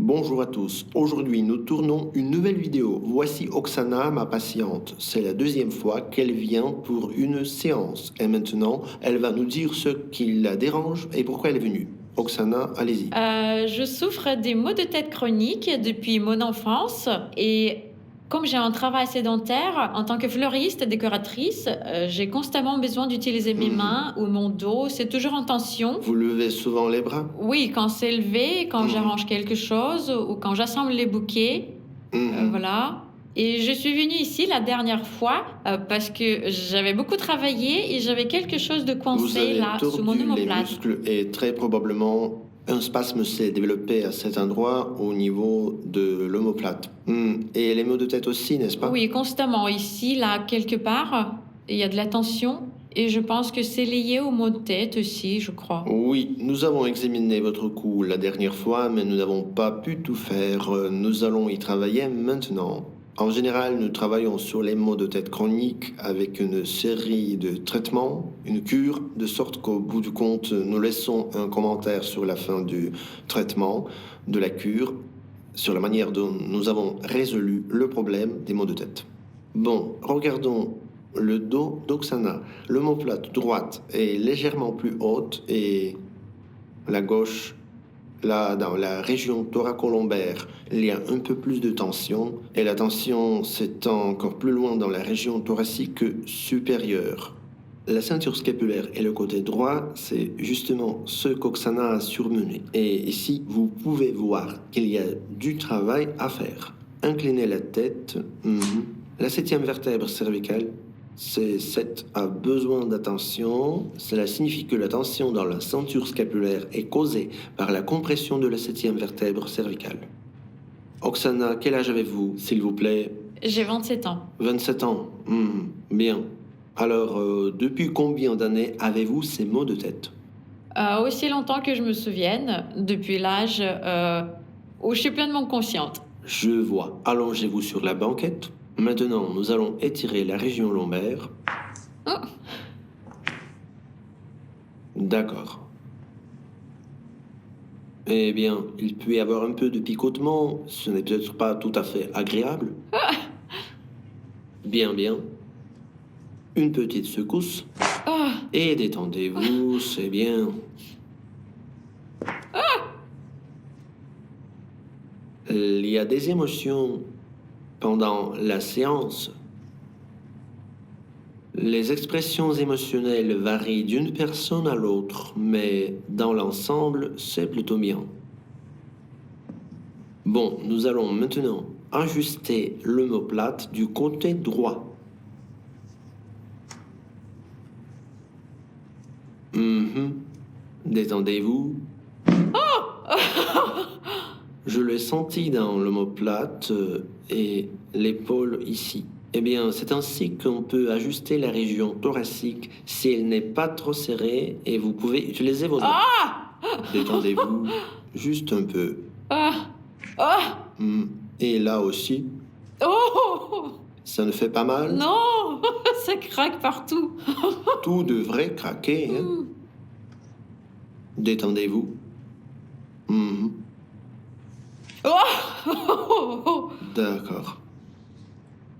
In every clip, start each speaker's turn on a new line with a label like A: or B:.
A: Bonjour à tous. Aujourd'hui, nous tournons une nouvelle vidéo. Voici Oksana, ma patiente. C'est la deuxième fois qu'elle vient pour une séance. Et maintenant, elle va nous dire ce qui la dérange et pourquoi elle est venue. Oksana, allez-y.
B: Je souffre des maux de tête chroniques depuis mon enfance et comme j'ai un travail sédentaire, en tant que fleuriste, décoratrice, j'ai constamment besoin d'utiliser mes mains ou mon dos. C'est toujours en tension.
A: Vous levez souvent les bras?
B: Oui, quand c'est levé, quand j'arrange quelque chose ou quand j'assemble les bouquets. Voilà. Et je suis venue ici la dernière fois parce que j'avais beaucoup travaillé et j'avais quelque chose de
A: Vous
B: coincé
A: avez
B: là sous mon
A: tordu les
B: omoplate.
A: muscles et très probablement un spasme s'est développé à cet endroit au niveau de l'omoplate. Et les maux de tête aussi, n'est-ce pas?
B: Oui, constamment. Ici, là, quelque part, il y a de la tension et je pense que c'est lié au maux de tête aussi, je crois.
A: Oui, nous avons examiné votre cou la dernière fois, mais nous n'avons pas pu tout faire. Nous allons y travailler maintenant. En général, nous travaillons sur les maux de tête chroniques avec une série de traitements, une cure, de sorte qu'au bout du compte, nous laissons un commentaire sur la fin du traitement, de la cure, sur la manière dont nous avons résolu le problème des maux de tête. Bon, regardons le dos d'Oksana. L'omoplate droite est légèrement plus haute et la gauche, là, dans la région thoracolombaire, il y a un peu plus de tension et la tension s'étend encore plus loin dans la région thoracique supérieure. La ceinture scapulaire et le côté droit, c'est justement ce qu'Oksana a surmené. Et ici, vous pouvez voir qu'il y a du travail à faire. Inclinez la tête. La septième vertèbre cervicale, C7 a besoin d'attention. Cela signifie que la tension dans la ceinture scapulaire est causée par la compression de la septième vertèbre cervicale. Oksana, quel âge avez-vous, s'il vous plaît?
B: J'ai 27 ans.
A: 27 ans. Bien. Alors, depuis combien d'années avez-vous ces maux de tête?
B: Aussi longtemps que je me souvienne, depuis l'âge où je suis pleinement consciente.
A: Je vois. Allongez-vous sur la banquette. Maintenant, nous allons étirer la région lombaire. D'accord. Eh bien, il peut y avoir un peu de picotement. Ce n'est peut-être pas tout à fait agréable. Bien, bien. Une petite secousse. Et détendez-vous, c'est bien. Il y a des émotions pendant la séance. Les expressions émotionnelles varient d'une personne à l'autre, mais dans l'ensemble, c'est plutôt bien. Bon, nous allons maintenant ajuster l'omoplate du côté droit. Détendez-vous. Je l'ai senti dans l'omoplate et l'épaule ici. Eh bien, c'est ainsi qu'on peut ajuster la région thoracique si elle n'est pas trop serrée et vous pouvez utiliser vos doigts. Détendez-vous juste un peu. Et là aussi, ça ne fait pas mal?
B: Non, ça craque partout.
A: Tout devrait craquer, hein? Détendez-vous. D'accord.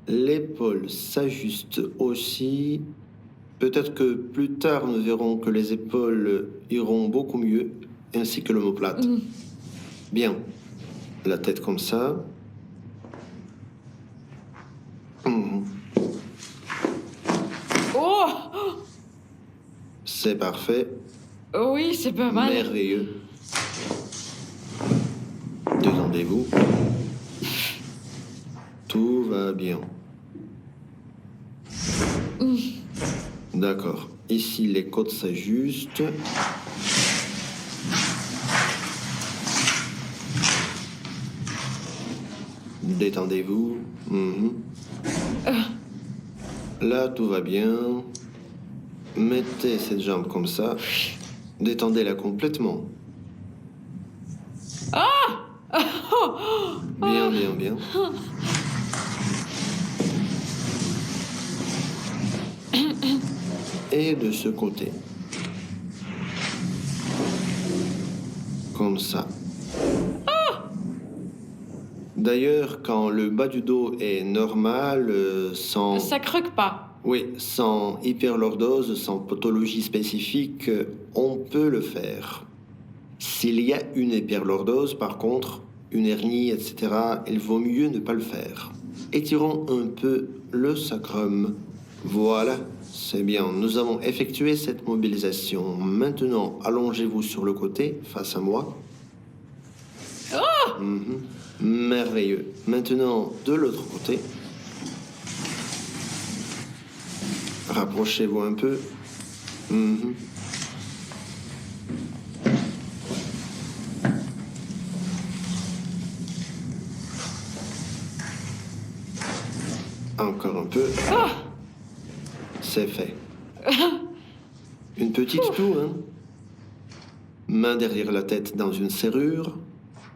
A: L'épaule s'ajuste aussi. Peut-être que plus tard, nous verrons que les épaules iront beaucoup mieux, ainsi que l'omoplate. Bien. La tête comme ça. C'est parfait.
B: Oui, c'est pas mal.
A: Merveilleux. Détendez-vous. Tout va bien. D'accord. Ici, les côtes s'ajustent. Détendez-vous. Là, tout va bien. Mettez cette jambe comme ça. Détendez-la complètement. Bien, bien, bien. Et de ce côté. Comme ça. D'ailleurs, quand le bas du dos est normal, sans...
B: Ça croque pas.
A: Oui, sans hyperlordose, sans pathologie spécifique, on peut le faire. S'il y a une hyperlordose, par contre, une hernie, etc., il vaut mieux ne pas le faire. Étirons un peu le sacrum. Voilà, c'est bien. Nous avons effectué cette mobilisation. Maintenant, allongez-vous sur le côté, face à moi. Mhm. Merveilleux. Maintenant, de l'autre côté. Rapprochez-vous un peu. Mhm. Encore un peu. C'est fait. Une petite toux, hein? Main derrière la tête dans une serrure.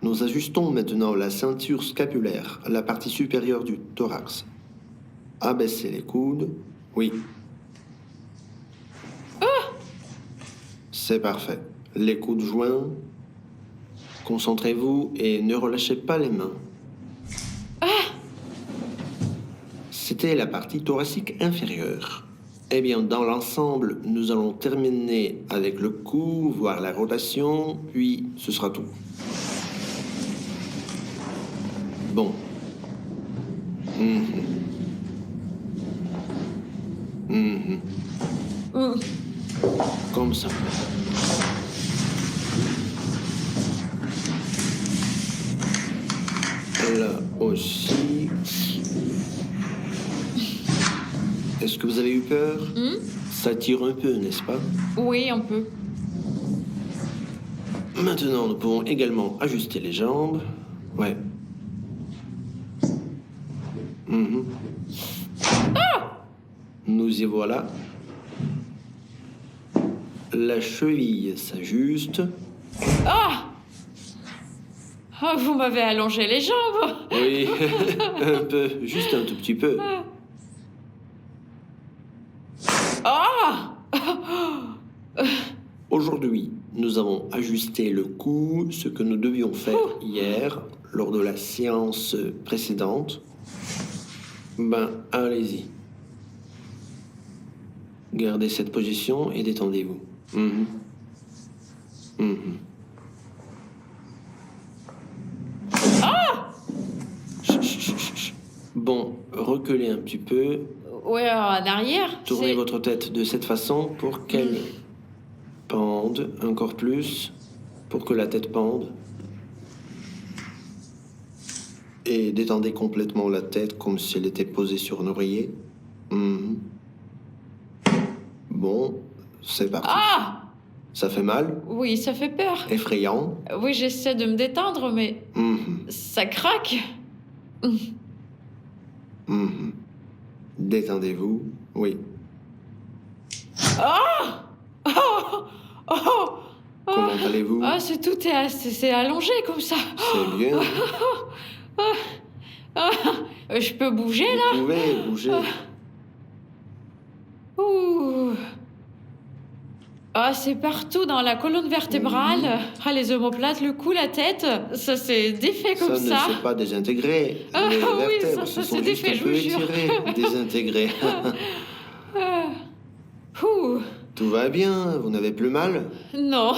A: Nous ajustons maintenant la ceinture scapulaire, la partie supérieure du thorax. Abaissez les coudes. Oui. C'est parfait. Les coudes joints. Concentrez-vous et ne relâchez pas les mains. C'était la partie thoracique inférieure. Eh bien, dans l'ensemble, nous allons terminer avec le cou, voire la rotation, puis ce sera tout. Bon. Mhm. Mhm. Comme ça. Là aussi. Est-ce que vous avez eu peur? Ça tire un peu, n'est-ce pas?
B: Oui, on peut.
A: Maintenant, nous pouvons également ajuster les jambes. Ouais. Mhm. Nous y voilà. La cheville s'ajuste.
B: Vous m'avez allongé les jambes.
A: Oui, un peu, juste un tout petit peu. Aujourd'hui, nous avons ajusté le cou, ce que nous devions faire hier, lors de la séance précédente. Ben, allez-y. Gardez cette position et détendez-vous. Mhm. Mhm. Chut, chut, chut, chut. Bon, reculez un petit peu.
B: Ouais, en arrière.
A: Tournez
B: c'est-
A: votre tête de cette façon pour qu'elle pende encore plus, pour que la tête pende. Et détendez complètement la tête comme si elle était posée sur un oreiller. Mhm. Bon, c'est parti. Ça fait mal?
B: Oui, ça fait peur.
A: Effrayant?
B: Oui, j'essaie de me détendre, mais
A: Mhm.
B: ça craque.
A: Mhm. Détendez-vous. Oui. Comment allez-vous?
B: C'est tout c'est allongé comme ça.
A: C'est bien.
B: Je peux bouger là?
A: Vous pouvez bouger.
B: Ouh. C'est partout dans la colonne vertébrale. Les omoplates, le cou, la tête. Ça s'est défait comme
A: Ça ne
B: ça.
A: s'est pas désintégré. Les
B: Oui,
A: vertèbres
B: ça
A: se sont
B: s'est
A: juste
B: défait,
A: un
B: je
A: peu
B: vous jure.
A: étirées, désintégrées.
B: Ouh.
A: Tout va bien, vous n'avez plus mal?
B: Non.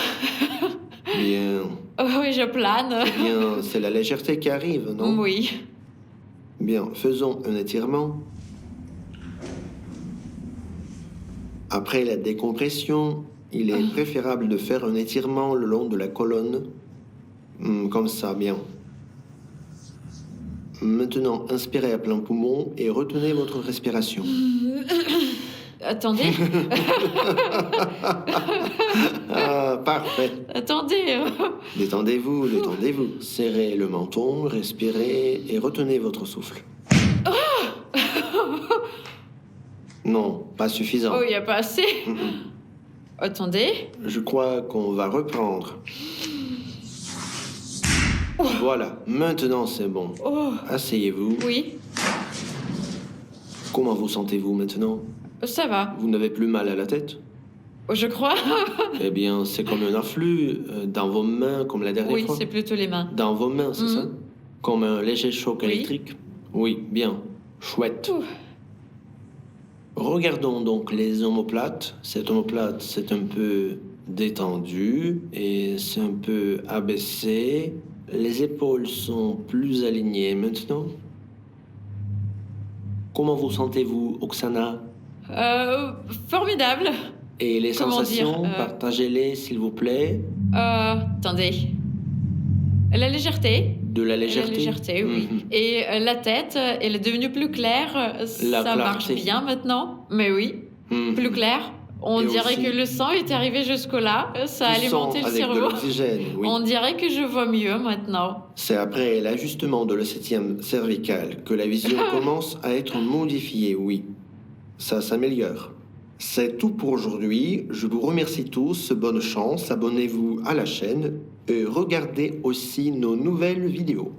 A: Bien.
B: Oui, je plane.
A: Bien, c'est la légèreté qui arrive, non?
B: Oui.
A: Bien, faisons un étirement. Après la décompression, il est préférable de faire un étirement le long de la colonne. Comme ça, bien. Maintenant, inspirez à plein poumon et retenez votre respiration.
B: Attendez.
A: Ah, parfait.
B: Attendez.
A: Détendez-vous, détendez-vous. Serrez le menton, respirez et retenez votre souffle. Non, pas suffisant.
B: Oh, il n'y a pas assez. Attendez.
A: Je crois qu'on va reprendre. Voilà, maintenant c'est bon.
B: Oh,
A: Asseyez-vous.
B: oui.
A: Comment vous sentez-vous maintenant?
B: Ça va.
A: Vous n'avez plus mal à la tête?
B: Je crois.
A: Eh bien, c'est comme un afflux dans vos mains, comme la dernière
B: Oui,
A: fois.
B: c'est plutôt les mains.
A: Dans vos mains, c'est ça? Comme un léger choc
B: Oui.
A: électrique? Oui, bien. Chouette.
B: Ouh.
A: Regardons donc les omoplates. Cette omoplate, c'est un peu détendu et c'est un peu abaissé. Les épaules sont plus alignées maintenant. Comment vous sentez-vous, Oksana?
B: Euh, Formidable.
A: Et les
B: Comment dire,
A: sensations, partagez-les s'il vous plaît.
B: Attendez. La légèreté.
A: De la
B: La
A: légèreté?
B: légèreté, oui.
A: Mhm.
B: Et la tête, elle est devenue plus claire.
A: La
B: Ça marche
A: clarté.
B: bien maintenant. Mais oui,
A: Mhm.
B: plus clair. On
A: Et
B: dirait
A: aussi-
B: que le sang est arrivé jusque-là. Ça a
A: Du sang
B: alimenté le
A: avec de
B: cerveau.
A: l'oxygène, oui.
B: On dirait que je vois mieux maintenant.
A: C'est après l'ajustement de la septième cervicale que la vision commence à être modifiée, oui. Ça s'améliore. C'est tout pour aujourd'hui. Je vous remercie tous. Bonne chance. Abonnez-vous à la chaîne et regardez aussi nos nouvelles vidéos.